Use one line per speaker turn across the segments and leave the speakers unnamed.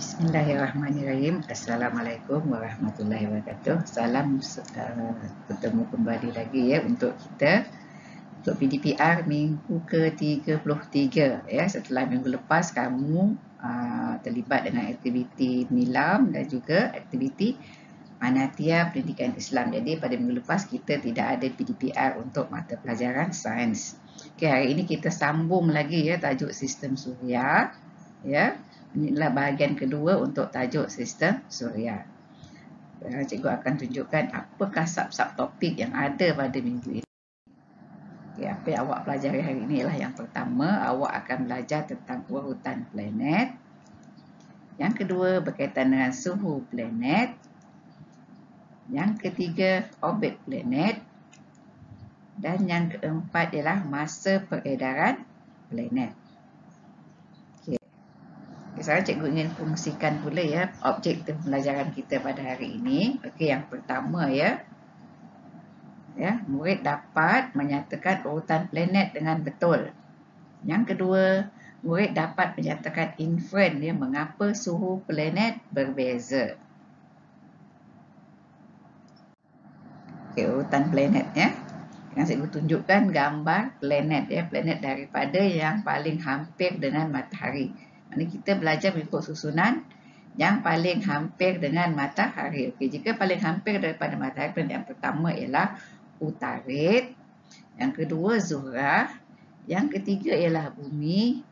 Bismillahirrahmanirrahim. Assalamualaikum warahmatullahi wabarakatuh. Salam bertemu kembali lagi ya untuk kita untuk PDPR minggu ke-33 ya. Setelah minggu lepas kamu terlibat dengan aktiviti nilam dan juga aktiviti Manatia Pendidikan Islam. Jadi pada minggu lepas kita tidak ada PDPR untuk mata pelajaran sains. Okey, hari ini kita sambung lagi ya tajuk sistem suria ya. Inilah bahagian kedua untuk tajuk sistem suria. Cikgu akan tunjukkan apakah sub-topik yang ada pada minggu ini. Okay, apa yang awak pelajari hari ini ialah yang pertama, awak akan belajar tentang urutan planet. Yang kedua, berkaitan dengan suhu planet. Yang ketiga, orbit planet. Dan yang keempat ialah masa peredaran planet. Sekarang cikgu ingin kongsikan pula ya objektif pembelajaran kita pada hari ini. Okey, yang pertama ya. Ya, murid dapat menyatakan urutan planet dengan betul. Yang kedua, murid dapat menyatakan inferen ya mengapa suhu planet berbeza. Okey, urutan planet ya. Yang cikgu tunjukkan gambar planet ya, planet daripada yang paling hampir dengan matahari. Ini kita belajar mengikut susunan yang paling hampir dengan matahari. Okey, jika paling hampir daripada matahari, planet yang pertama ialah Utarid, yang kedua Zuhrah, yang ketiga ialah Bumi,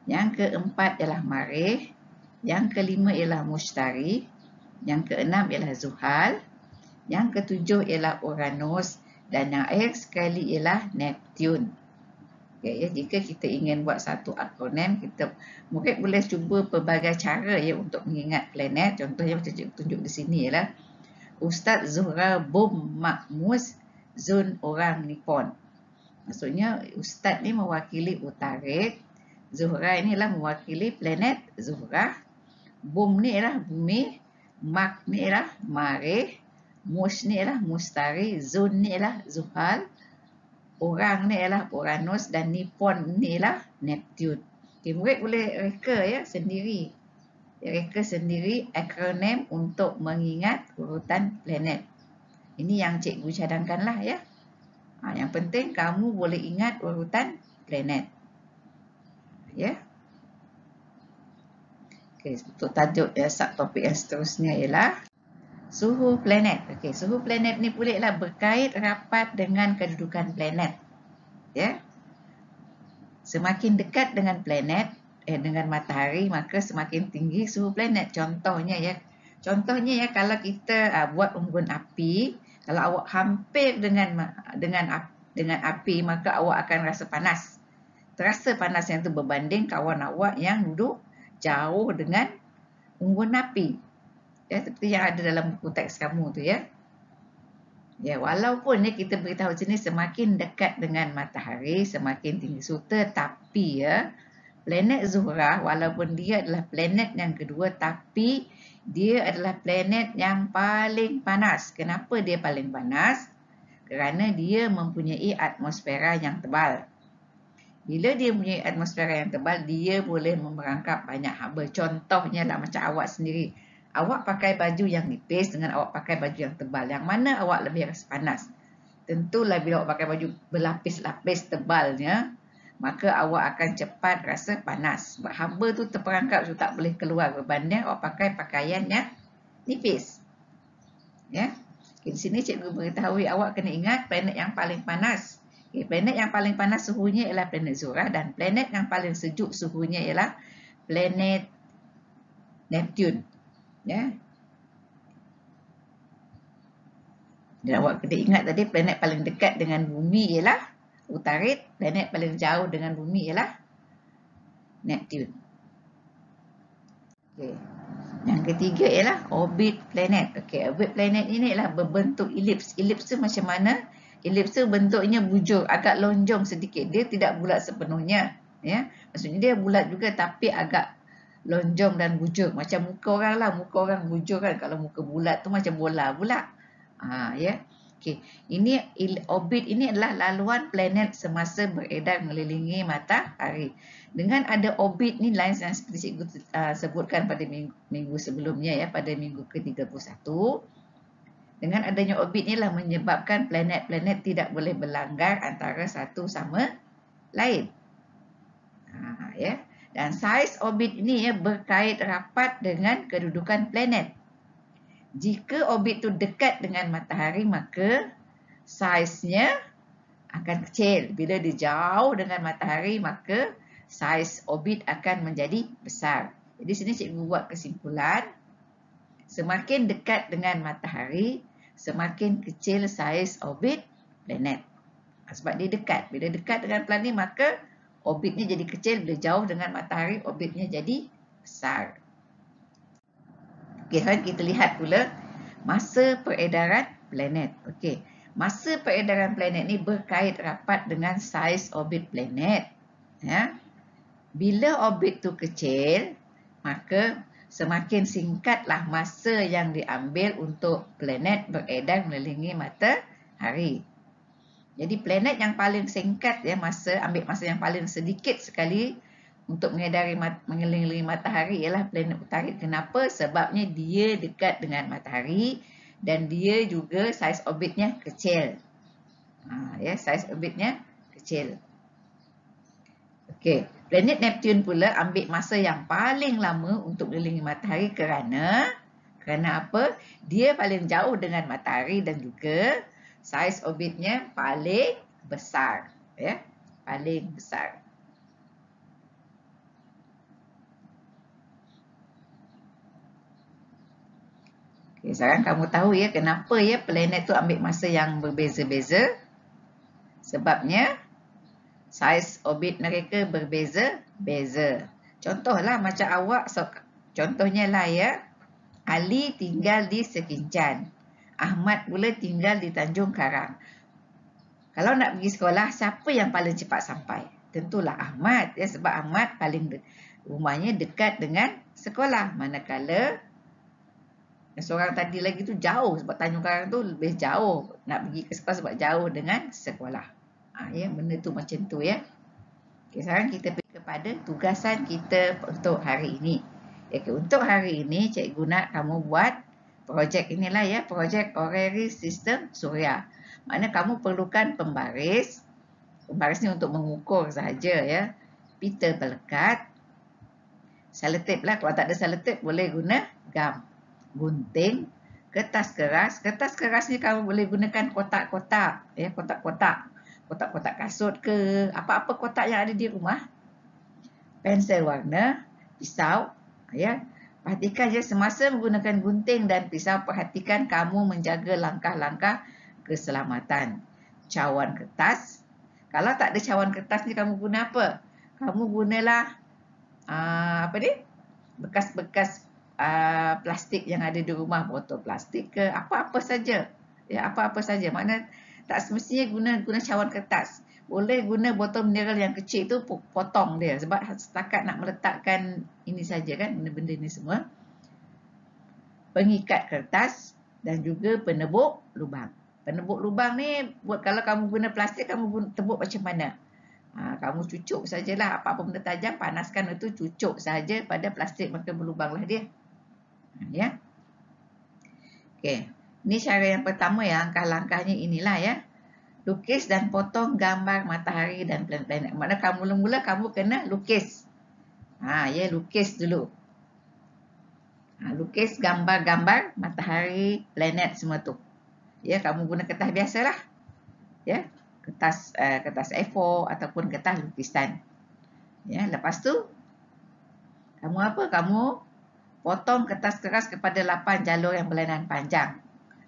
yang keempat ialah Marikh, yang kelima ialah Mushtari, yang keenam ialah Zuhal, yang ketujuh ialah Uranus, dan yang akhir sekali ialah Neptun. Okay, ya, jika kita ingin buat satu akronim, kita mungkin boleh cuba pelbagai cara ya untuk mengingat planet. Contohnya macam cikgu tunjuk di sini ialah Ustaz Zuhra Bum Makmus Zun Orang Nippon. Maksudnya Ustaz ni mewakili Utarid, Zuhra ni ialah mewakili planet Zuhra, Bum ni ialah bumi, Mak ni ialah Marikh, Mus ni ialah Mustari, Zun ni ialah Zuhal, Orang ni ialah Uranus, dan Nippon ni ialah Neptun. Okay, murid boleh reka ya sendiri. Reka sendiri akronim untuk mengingat urutan planet. Ini yang cikgu cadangkanlah ya. Yang penting kamu boleh ingat urutan planet. Ya. Okay, untuk tajuk subtopik yang seterusnya ialah suhu planet. Okey, suhu planet ni pula ialah berkait rapat dengan kedudukan planet. Ya. Semakin dekat dengan planet dengan matahari, maka semakin tinggi suhu planet. Contohnya ya. Contohnya ya, kalau kita buat unggun api, kalau awak hampir dengan api, maka awak akan rasa panas. Terasa panas yang itu berbanding kawan awak yang duduk jauh dengan unggun api. Ya, seperti yang ada dalam buku teks kamu tu ya. Ya, walaupun ya kita beritahu sini semakin dekat dengan matahari, semakin tinggi suhu, tetapi ya, planet Zuhrah walaupun dia adalah planet yang kedua, tapi dia adalah planet yang paling panas. Kenapa dia paling panas? Kerana dia mempunyai atmosfera yang tebal. Bila dia mempunyai atmosfera yang tebal, dia boleh memerangkap banyak haba. Contohnya lah macam awak sendiri. Awak pakai baju yang nipis dengan awak pakai baju yang tebal. Yang mana awak lebih rasa panas? Tentulah bila awak pakai baju berlapis-lapis tebalnya, maka awak akan cepat rasa panas. Sebab haba tu terperangkap, tu tak boleh keluar berbanding awak pakai pakaian yang nipis. Ya. Okay, di sini cikgu beritahu awak kena ingat planet yang paling panas. Okay, planet yang paling panas suhunya ialah planet Zuhrah, dan planet yang paling sejuk suhunya ialah planet Neptun. Ya. Dan awak kena ingat tadi planet paling dekat dengan bumi ialah Utarid, planet paling jauh dengan bumi ialah Neptun. Okay. Yang ketiga ialah orbit planet. Okay, orbit planet ini ialah berbentuk elips. Elips tu macam mana? Elips tu bentuknya bujur, agak lonjong sedikit. Dia tidak bulat sepenuhnya. Ya, maksudnya dia bulat juga tapi agak lonjong dan bujur. Macam muka orang lah. Muka orang bujur kan. Kalau muka bulat tu macam bola pula. Ya. Okey, ini orbit ini adalah laluan planet semasa beredar mengelilingi matahari. Dengan ada orbit ni lain yang seperti cikgu sebutkan pada minggu sebelumnya ya, pada minggu ke-31. Dengan adanya orbit ni lah menyebabkan planet-planet tidak boleh berlanggar antara satu sama lain. Ya. Dan saiz orbit ini ya berkait rapat dengan kedudukan planet. Jika orbit itu dekat dengan matahari, maka saiznya akan kecil. Bila dia jauh dengan matahari, maka saiz orbit akan menjadi besar. Jadi sini cikgu buat kesimpulan, semakin dekat dengan matahari, semakin kecil saiz orbit planet. Sebab dia dekat. Bila dekat dengan planet, maka orbitnya jadi kecil. Bila jauh dengan matahari, orbitnya jadi besar. Okey, sekarang kita lihat pula masa peredaran planet. Okey, masa peredaran planet ni berkait rapat dengan saiz orbit planet. Ya. Bila orbit tu kecil, maka semakin singkatlah masa yang diambil untuk planet beredar mengelilingi matahari. Jadi planet yang paling singkat ya ambil masa yang paling sedikit sekali untuk mengelilingi matahari ialah planet Utarit. Kenapa? Sebabnya dia dekat dengan matahari dan dia juga saiz orbitnya kecil. Ya, saiz orbitnya kecil. Okey, planet Neptune pula ambil masa yang paling lama untuk mengelilingi matahari kerana apa? Dia paling jauh dengan matahari dan juga saiz orbitnya paling besar, ya, paling besar. Okay, sekarang kamu tahu ya kenapa ya planet tu ambil masa yang berbeza-beza. Sebabnya saiz orbit mereka berbeza-beza. Contohlah macam awak, contohnya lah ya, Ali tinggal di Sekincan, Ahmad pula tinggal di Tanjung Karang. Kalau nak pergi sekolah, siapa yang paling cepat sampai? Tentulah Ahmad ya, sebab Ahmad paling rumahnya dekat dengan sekolah. Manakala seorang tadi lagi tu jauh, sebab Tanjung Karang tu lebih jauh. Nak pergi ke sekolah sebab jauh dengan sekolah. Ya, benda tu macam tu ya. Okay, sekarang kita pergi kepada tugasan kita untuk hari ini. Okay, untuk hari ini, cikgu nak kamu buat projek inilah ya, projek orrery sistem suria. Maknanya kamu perlukan pembaris. Pembaris ni untuk mengukur sahaja ya. Pita pelekat. Selotip lah, kalau tak ada selotip boleh guna gam. Gunting, kertas keras. Kertas keras ni kamu boleh gunakan kotak-kotak, ya, kotak-kotak. Kotak-kotak kasut ke, apa-apa kotak yang ada di rumah. Pensel warna, pisau, ya. Perhatikan je semasa menggunakan gunting dan pisau, perhatikan kamu menjaga langkah-langkah keselamatan. Cawan kertas. Kalau tak ada cawan kertas ni kamu guna apa? Kamu gunalah bekas-bekas plastik yang ada di rumah, botol plastik ke, apa-apa saja. Ya, apa-apa saja. Maknanya tak semestinya guna cawan kertas. Boleh guna botol mineral yang kecil tu, potong dia. Sebab setakat nak meletakkan ini saja kan, benda-benda ni semua. Pengikat kertas dan juga penebuk lubang. Penebuk lubang ni, buat kalau kamu guna plastik, kamu tebuk macam mana? Kamu cucuk sajalah apa-apa benda tajam, panaskan itu, cucuk saja pada plastik, maka berlubanglah dia. Ya. Okey. Ini cara yang pertama ya, langkah-langkahnya inilah ya. Lukis dan potong gambar matahari dan planet-planet. Maknanya kamu mula-mula kamu kena lukis. Ya, lukis dulu. Lukis gambar-gambar matahari, planet semua tu. Ya, kamu guna kertas biasalah. Ya, kertas A4 ataupun kertas lukisan. Ya, lepas tu kamu apa? Kamu potong kertas keras kepada 8 jalur yang berlainan panjang.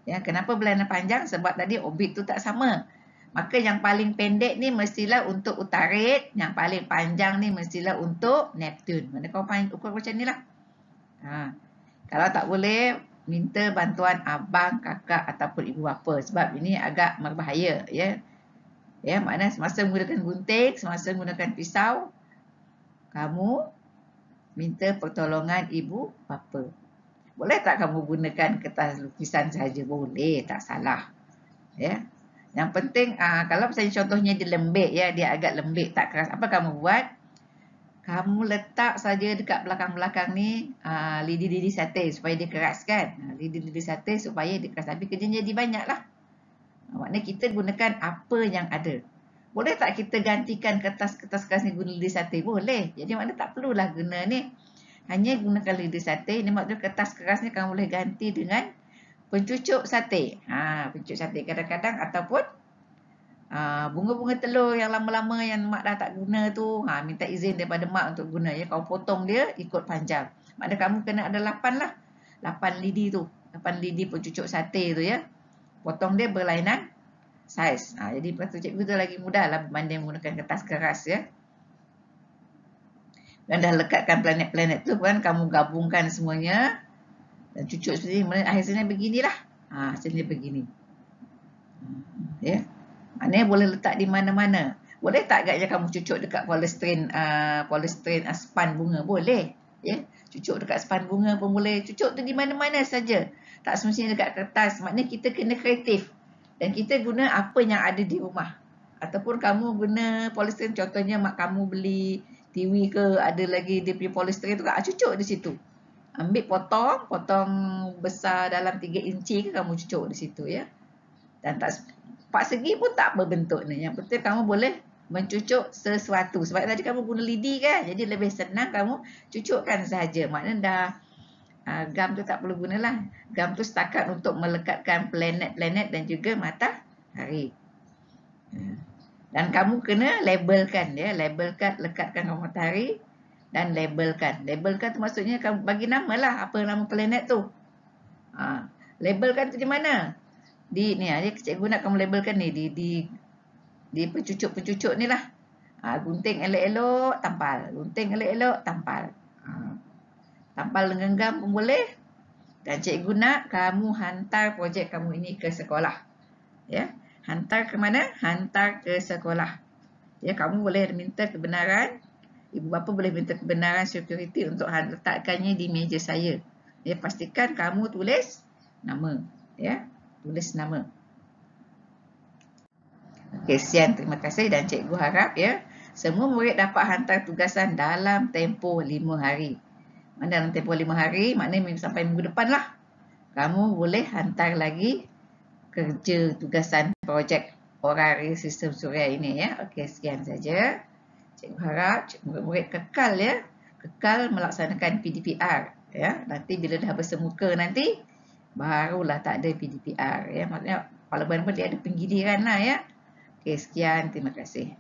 Ya, kenapa berlainan panjang? Sebab tadi orbit tu tak sama. Maka yang paling pendek ni mestilah untuk Utarit, yang paling panjang ni mestilah untuk Neptune. Mana kau ukur macam ni lah. Kalau tak boleh, minta bantuan abang, kakak ataupun ibu bapa. Sebab ini agak berbahaya. Ya, maknanya semasa menggunakan gunting, semasa menggunakan pisau, kamu minta pertolongan ibu bapa. Boleh tak kamu gunakan kertas lukisan saja? Boleh, tak salah. Ya. Yang penting kalau misalnya contohnya dia lembik ya, dia agak lembik tak keras. Apa kamu buat? Kamu letak saja dekat belakang-belakang ni lidi-lidi sate supaya dia keras kan. Lidi-lidi sate supaya dia keras. Tapi kerjanya jadi banyak lah. Maknanya kita gunakan apa yang ada. Boleh tak kita gantikan kertas-kertas keras ni guna lidi sate? Boleh. Jadi maknanya tak perlulah guna ni. Hanya gunakan lidi sate. Ini maksudnya kertas keras ni kamu boleh ganti dengan pencucuk sate. Pencucuk sate kadang-kadang ataupun bunga-bunga telur yang lama-lama yang mak dah tak guna tu, minta izin daripada mak untuk guna ya. Kau potong dia ikut panjang. Maknanya kamu kena ada 8 lah. 8 lidi tu. 8 lidi pencucuk sate tu ya. Potong dia berlainan saiz. Jadi lepas tu cikgu tu lagi mudah lah berbanding menggunakan kertas keras ya. Dan dah lekatkan planet-planet tu kan, kamu gabungkan semuanya dan cucuk seperti ini. Hasilnya beginilah. Hasilnya begini. Ya. Maknanya boleh letak di mana-mana. Boleh tak agaknya kamu cucuk dekat polystyrene span bunga? Boleh. Ya. Cucuk dekat span bunga pun boleh. Cucuk tu di mana-mana saja. Tak semestinya dekat kertas. Maknanya kita kena kreatif. Dan kita guna apa yang ada di rumah. Ataupun kamu guna polystyrene. Contohnya mak kamu beli TV ke, ada lagi dia punya polystyrene tu, cucuk di situ. Ambil potong besar dalam 3 inci ke kamu cucuk di situ ya. Dan tak 4 segi pun tak berbentuk ni. Yang penting kamu boleh mencucuk sesuatu. Sebab tadi kamu guna lidi kan. Jadi lebih senang kamu cucukkan sahaja. Maknanya dah gam tu tak perlu gunalah. Gam tu setakat untuk melekatkan planet-planet dan juga matahari. Dan kamu kena labelkan ya. Labelkan, lekatkan matahari dan labelkan. Labelkan tu maksudnya kamu bagi nama lah apa nama planet tu. Labelkan tu di mana? Ni cikgu nak kamu labelkan ni di pencucuk-pencucuk ni lah. Gunting elok-elok, tampal. Gunting elok-elok, tampal. Tampal dengan gam pun boleh. Dan cikgu nak kamu hantar projek kamu ini ke sekolah. Ya, hantar ke mana? Hantar ke sekolah. Ya, kamu boleh minta kebenaran. Ibu bapa boleh minta kebenaran security untuk letakkannya di meja saya. Ya, pastikan kamu tulis nama. Ya. Tulis nama. Okey, sekian. Terima kasih dan cikgu harap ya semua murid dapat hantar tugasan dalam tempoh 5 hari. Dalam tempoh 5 hari, maknanya sampai minggu depan lah. Kamu boleh hantar lagi kerja tugasan projek orari sistem suria ini ya. Okey, sekian saja. Cikgu harap murid-murid kekal ya. Kekal melaksanakan PDPR ya. Nanti bila dah bersemuka nanti barulah tak ada PDPR ya. Maksudnya parlimen pun dia ada penggiliran lah ya. Okey, sekian, terima kasih.